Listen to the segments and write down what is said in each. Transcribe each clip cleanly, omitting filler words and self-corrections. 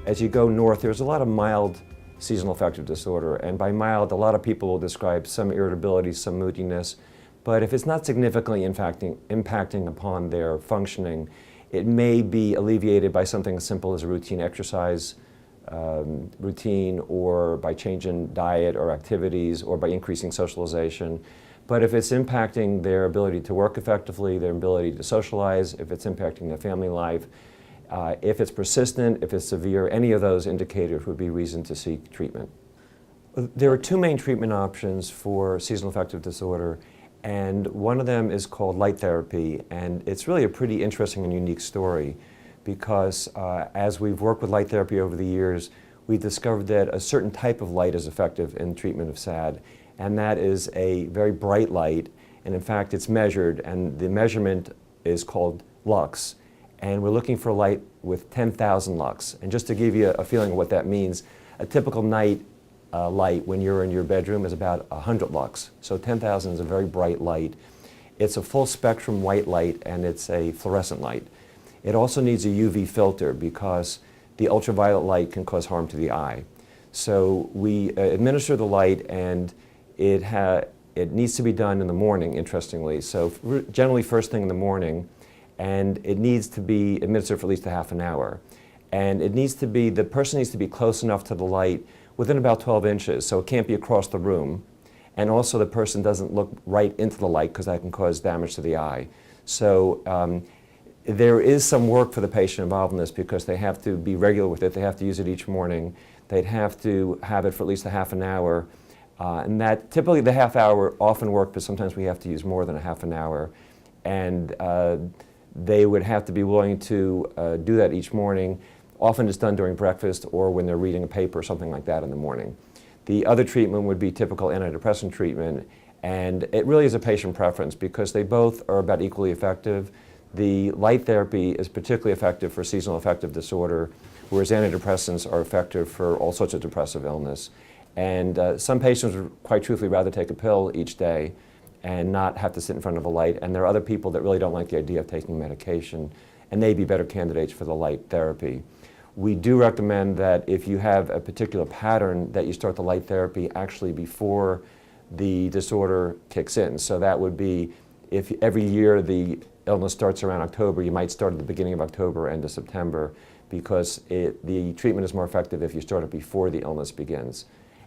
as you go north, there's a lot of mild seasonal affective disorder, and by mild, a lot of people will describe some irritability, some moodiness, but if it's not significantly impacting upon their functioning, it may be alleviated by something as simple as a routine exercise routine, or by changing diet or activities, or by increasing socialization. But if it's impacting their ability to work effectively, their ability to socialize, if it's impacting their family life, if it's persistent, if it's severe, any of those indicators would be reason to seek treatment. There are two main treatment options for seasonal affective disorder, and one of them is called light therapy, and it's really a pretty interesting and unique story because as we've worked with light therapy over the years, we've discovered that a certain type of light is effective in treatment of SAD, and that is a very bright light, and in fact it's measured, and the measurement is called lux. And we're looking for light with 10,000 lux. And just to give you a feeling of what that means, a typical night light when you're in your bedroom is about 100 lux. So 10,000 is a very bright light. It's a full spectrum white light, and it's a fluorescent light. It also needs a UV filter because the ultraviolet light can cause harm to the eye. So we administer the light, and it needs to be done in the morning, interestingly. So generally first thing in the morning, and it needs to be administered for at least a half an hour. And it needs to be, the person needs to be close enough to the light within about 12 inches, so it can't be across the room. And also the person doesn't look right into the light because that can cause damage to the eye. So there is some work for the patient involved in this because they have to be regular with it, they have to use it each morning, they'd have to have it for at least a half an hour. And that, typically the half hour often work, but sometimes we have to use more than a half an hour. And they would have to be willing to do that each morning. Often it's done during breakfast or when they're reading a paper or something like that in the morning. The other treatment would be typical antidepressant treatment, and it really is a patient preference because they both are about equally effective. The light therapy is particularly effective for seasonal affective disorder, whereas antidepressants are effective for all sorts of depressive illness. And some patients would quite truthfully rather take a pill each day and not have to sit in front of a light. And there are other people that really don't like the idea of taking medication, and they'd be better candidates for the light therapy. We do recommend that if you have a particular pattern that you start the light therapy actually before the disorder kicks in. So that would be if every year the illness starts around October, you might start at the beginning of October, end of September, because the treatment is more effective if you start it before the illness begins.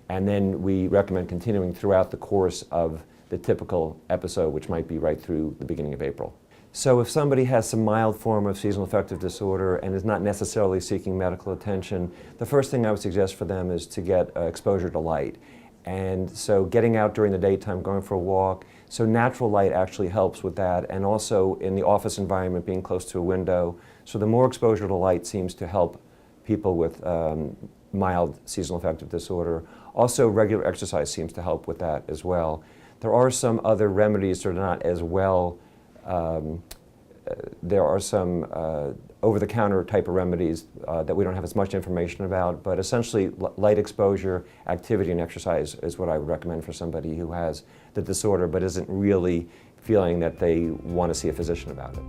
And then we recommend continuing throughout the course of the typical episode, which might be right through the beginning of April. So if somebody has some mild form of seasonal affective disorder and is not necessarily seeking medical attention, the first thing I would suggest for them is to get exposure to light. And so getting out during the daytime, going for a walk, so natural light actually helps with that, and also in the office environment, being close to a window. So the more exposure to light seems to help people with mild seasonal affective disorder. Also, regular exercise seems to help with that as well. There are some other remedies that are not as well, there are some over-the-counter type of remedies that we don't have as much information about, but essentially light exposure, activity, and exercise is what I would recommend for somebody who has the disorder but isn't really feeling that they want to see a physician about it.